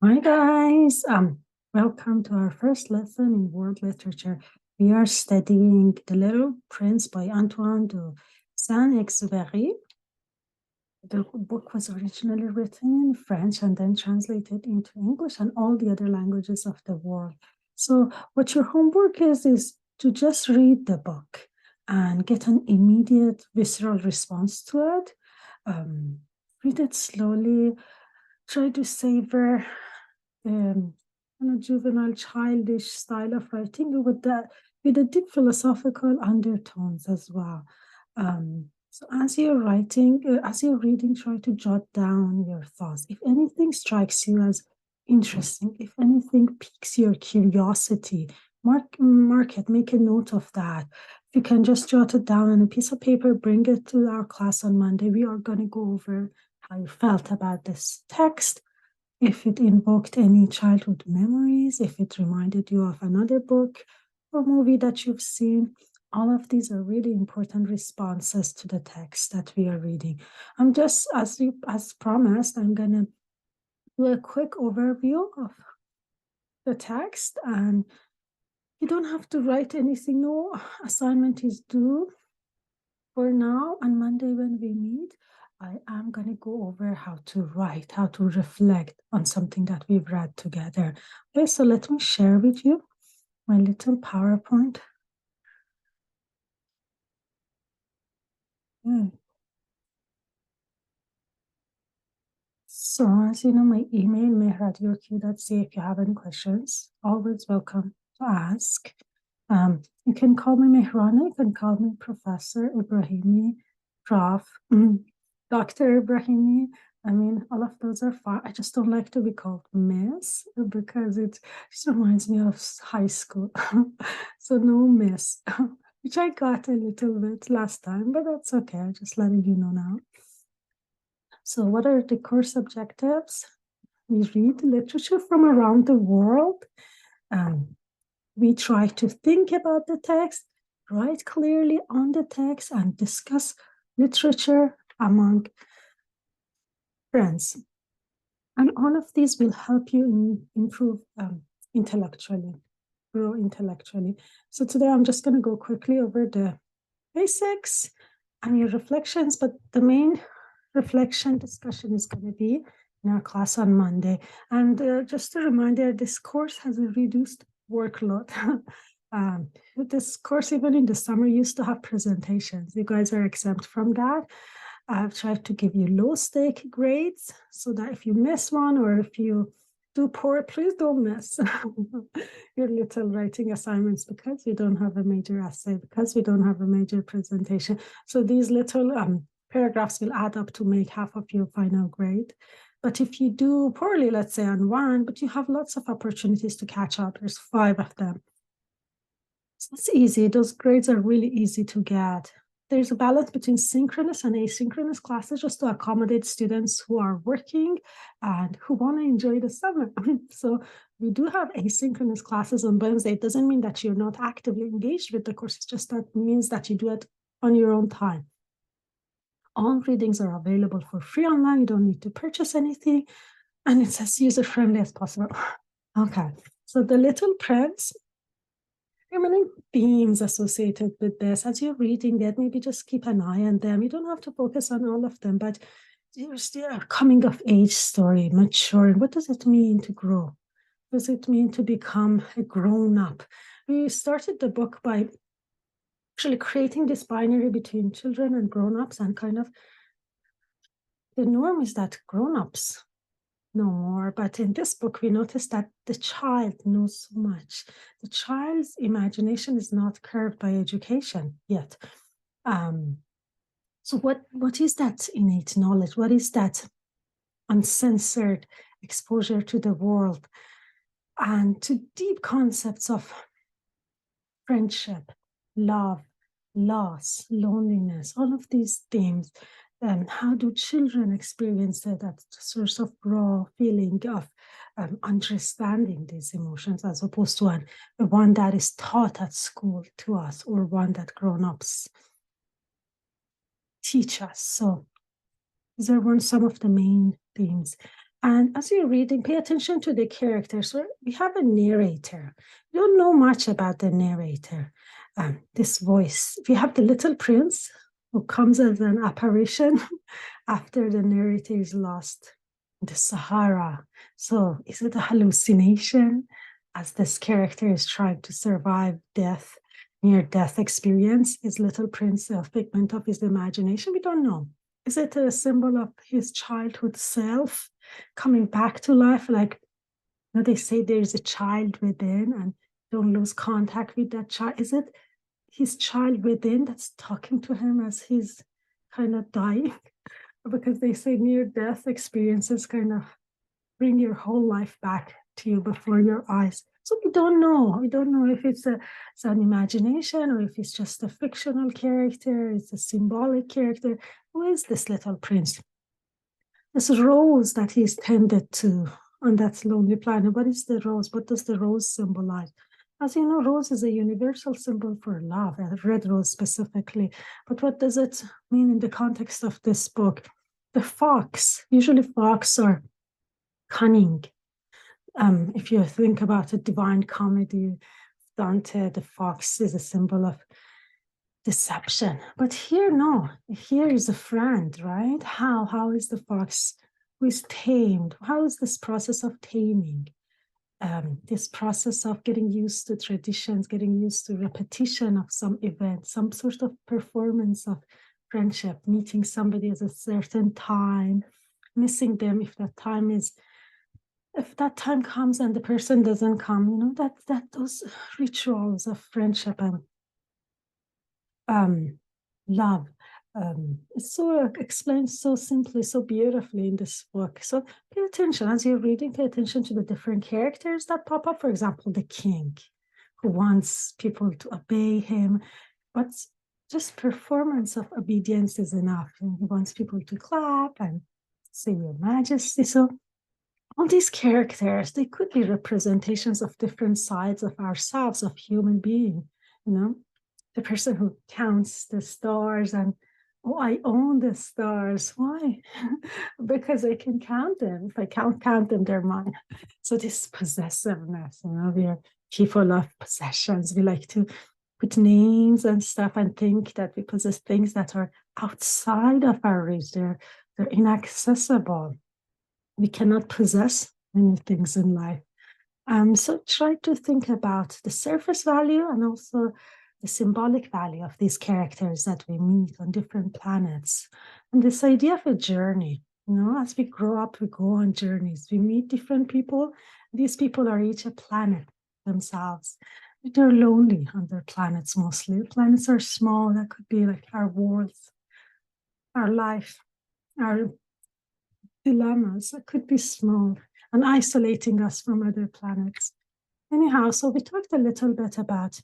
Hi guys, welcome to our first lesson in world literature. We are studying The Little Prince by Antoine de Saint-Exupéry. The book was originally written in French and then translated into English and all the other languages of the world. So what your homework is to just read the book and get an immediate visceral response to it. Read it slowly, try to savor the juvenile, childish style of writing with the deep philosophical undertones as well. So as you're writing, as you're reading, try to jot down your thoughts. If anything strikes you as interesting, if anything piques your curiosity, mark it, make a note of that. If you can just jot it down on a piece of paper, bring it to our class on Monday. We are going to go over how you felt about this text, if it invoked any childhood memories, if it reminded you of another book or movie that you've seen. All of these are really important responses to the text that we are reading. I'm just, as promised, I'm going to do a quick overview of the text, and you don't have to write anything. No assignment is due for now. On Monday when we meet, I am going to go over how to write, how to reflect on something that we've read together. Okay, so let me share with you my little PowerPoint. So as you know, my email, mehr@yourq.ca. If you have any questions, always welcome to ask. You can call me Mehrana, you can call me Professor Ibrahimi, Prof, Dr. Ibrahimi. I mean, all of those are fine. I just don't like to be called Miss because it just reminds me of high school. So no Miss, which I got a little bit last time, but that's okay. I'm just letting you know now. So what are the course objectives? We read literature from around the world. We try to think about the text, write clearly on the text, and discuss literature among friends. And all of these will help you improve intellectually, grow intellectually. So today I'm just going to go quickly over the basics and your reflections, but the main reflection discussion is going to be in our class on Monday. And just a reminder, this course has a reduced workload. This course, even in the summer, used to have presentations. You guys are exempt from that. I've tried to give you low stake grades so that if you miss one or if you do poor, please don't miss your little writing assignments because you don't have a major essay, because you don't have a major presentation. So these little paragraphs will add up to make half of your final grade. But if you do poorly, let's say on one, but you have lots of opportunities to catch up, there's 5 of them. So it's easy. Those grades are really easy to get. There's a balance between synchronous and asynchronous classes just to accommodate students who are working and who want to enjoy the summer. So we do have asynchronous classes on Wednesday. It doesn't mean that you're not actively engaged with the course. It's just that means that you do it on your own time. All readings are available for free online. You don't need to purchase anything. And it's as user-friendly as possible. Okay, so The Little Prince. There are many themes associated with this. As you're reading it, maybe just keep an eye on them. You don't have to focus on all of them, but there's still a coming of age story, maturing. What does it mean to grow? What does it mean to become a grown up? We started the book by actually creating this binary between children and grown-ups, and kind of the norm is that grown-ups know more. But in this book, we notice that the child knows so much. The child's imagination is not curbed by education yet. So what is that innate knowledge? What is that uncensored exposure to the world and to deep concepts of friendship, love, loss, loneliness, all of these themes? How do children experience that source of raw feeling of understanding these emotions, as opposed to one that is taught at school to us, or one that grown-ups teach us? So these are some of the main themes. And as you're reading, pay attention to the characters. We have a narrator. You don't know much about the narrator. This voice. We have the little prince who comes as an apparition after the narrator is lost in the Sahara. So is it a hallucination as this character is trying to survive death, near-death experience? Is little prince a figment of his imagination? We don't know. Is it a symbol of his childhood self coming back to life? Like, they say there's a child within and don't lose contact with that child. Is it his child within that's talking to him as he's kind of dying? Because they say near-death experiences kind of bring your whole life back to you before your eyes. So we don't know. We don't know if it's an imagination or if it's just a fictional character, it's a symbolic character. Who is this little prince? This rose that he's tended to on that lonely planet. What is the rose? What does the rose symbolize? As you know, rose is a universal symbol for love, a red rose specifically. But what does it mean in the context of this book? The fox, usually fox are cunning. If you think about a divine comedy, Dante, the fox is a symbol of deception. But here, no, here is a friend, right? How is the fox who is tamed? How is this process of taming? This process of getting used to traditions, getting used to repetition of some event, some sort of performance of friendship, meeting somebody at a certain time, missing them if that time comes and the person doesn't come, that those rituals of friendship and love. It's so explained so simply, so beautifully in this book. So pay attention as you're reading, pay attention to the different characters that pop up. For example, the king who wants people to obey him, but just performance of obedience is enough. And he wants people to clap and say your majesty. So all these characters, they could be representations of different sides of ourselves, of human being, the person who counts the stars and, oh, I own the stars. Why? Because I can count them. If I can't count them, they're mine. So this possessiveness, we are people of possessions. We like to put names and stuff and think that we possess things that are outside of our reach. They're inaccessible. We cannot possess many things in life. So try to think about the surface value and also the symbolic value of these characters that we meet on different planets. And this idea of a journey, as we grow up, we go on journeys. We meet different people. These people are each a planet themselves. They're lonely on their planets mostly. Planets are small. That could be like our worlds, our life, our dilemmas. It could be small and isolating us from other planets. Anyhow, so we talked a little bit about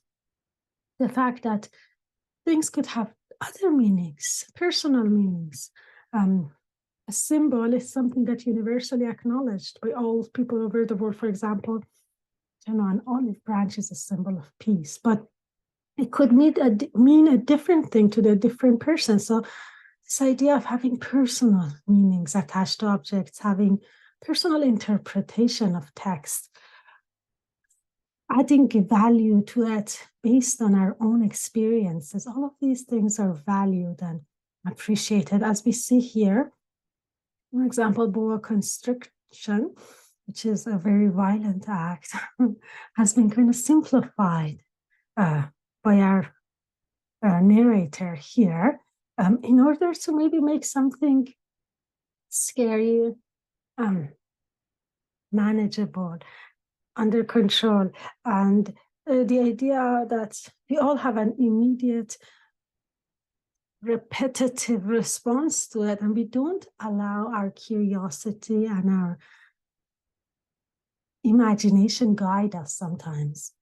the fact that things could have other meanings, personal meanings. A symbol is something that universally acknowledged by all people over the world. For example, an olive branch is a symbol of peace, but it could mean a different thing to the different person. So this idea of having personal meanings attached to objects, having personal interpretation of text, adding value to it based on our own experiences, all of these things are valued and appreciated. As we see here, for example, boa constriction, which is a very violent act, has been kind of simplified by our narrator here, in order to maybe make something scary manageable, under control. And the idea that we all have an immediate repetitive response to it, and we don't allow our curiosity and our imagination guide us sometimes.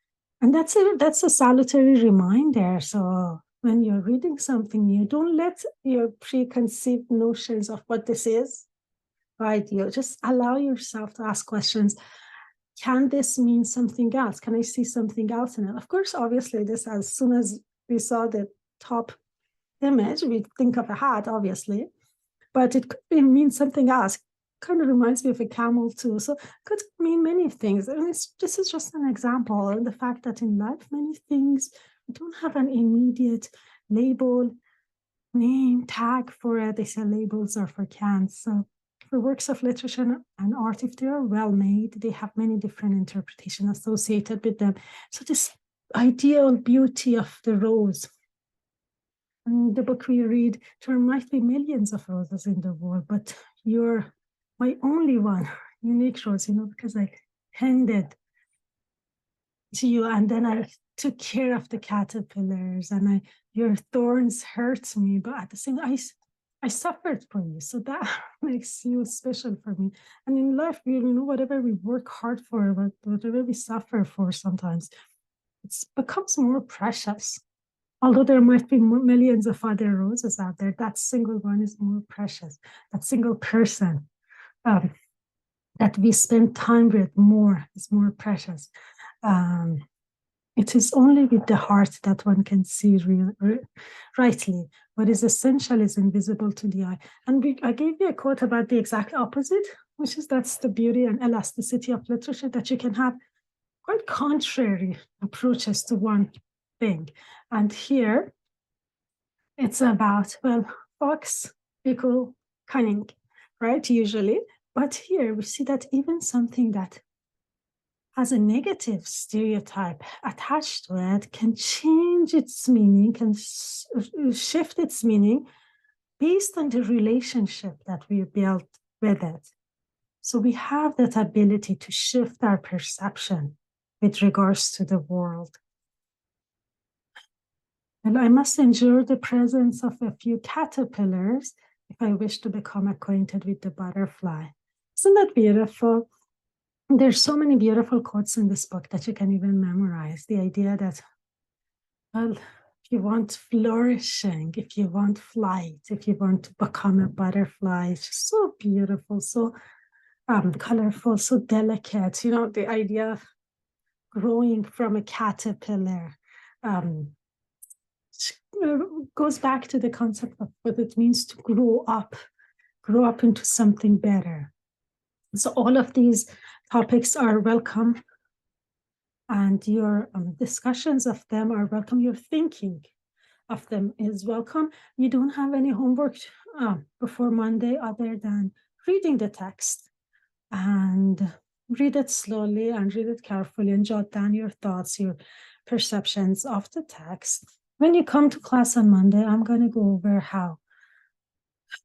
And that's a salutary reminder. So when you're reading something new, don't let your preconceived notions of what this is guide you. Just allow yourself to ask questions. Can this mean something else? Can I see something else in it? Of course, obviously, this, as soon as we saw the top image, we think of a hat, obviously, but it could mean something else. kind of reminds me of a camel too. So could mean many things. And this is just an example. And the fact that in life, many things, we don't have an immediate label, name, tag for it. They say labels are for cans. So for works of literature and art, if they are well made, they have many different interpretations associated with them. So this ideal beauty of the rose. In the book we read, there might be millions of roses in the world, but you're my only one, unique rose, because I tended to you, and then I took care of the caterpillars, and your thorns hurt me, but at the same time, I suffered for you, so that makes you special for me. And in life, whatever we work hard for, whatever we suffer for, sometimes it becomes more precious. Although there might be millions of other roses out there, that single one is more precious. That single person that we spend time with is more precious. It is only with the heart that one can see rightly. What is essential is invisible to the eye. And I gave you a quote about the exact opposite, which is that's the beauty and elasticity of literature, that you can have quite contrary approaches to one thing. And here it's about, fox equal cunning, right? Usually. But here we see that even something that has a negative stereotype attached to it can change its meaning, can shift its meaning based on the relationship that we built with it. So we have that ability to shift our perception with regards to the world. And I must endure the presence of a few caterpillars if I wish to become acquainted with the butterfly. Isn't that beautiful? There's so many beautiful quotes in this book that you can even memorize. The idea that, if you want flourishing, if you want flight, if you want to become a butterfly, it's just so beautiful, so colorful, so delicate. The idea of growing from a caterpillar goes back to the concept of what it means to grow up into something better. So all of these topics are welcome, and your discussions of them are welcome. Your thinking of them is welcome. You don't have any homework before Monday other than reading the text, and read it slowly and read it carefully and jot down your thoughts, your perceptions of the text. When you come to class on Monday, I'm going to go over how.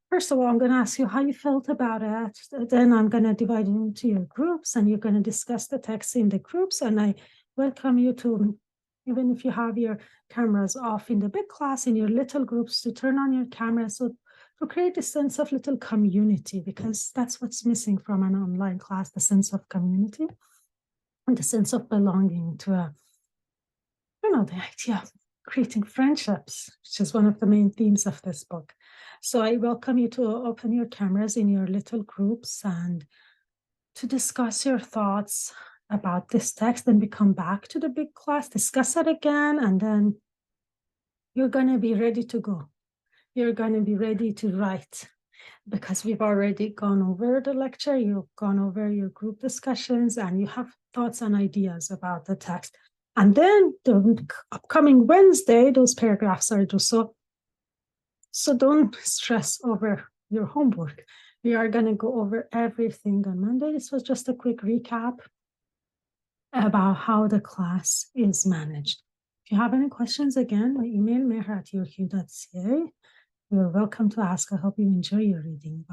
First of all, I'm going to ask you how you felt about it. Then I'm going to divide it into your groups, and you're going to discuss the text in the groups. And I welcome you to, even if you have your cameras off in the big class, in your little groups, to turn on your camera, so to create a sense of little community, because that's what's missing from an online class, the sense of community and the sense of belonging to the idea of creating friendships, which is one of the main themes of this book. So I welcome you to open your cameras in your little groups and to discuss your thoughts about this text. Then we come back to the big class, discuss it again, and then you're going to be ready to go. You're going to be ready to write, because we've already gone over the lecture, you've gone over your group discussions, and you have thoughts and ideas about the text. And then the upcoming Wednesday, those paragraphs are due. So don't stress over your homework. We are going to go over everything on Monday. This was just a quick recap about how the class is managed. If you have any questions, again, my email, meher@yourq.ca. You're welcome to ask. I hope you enjoy your reading. Bye.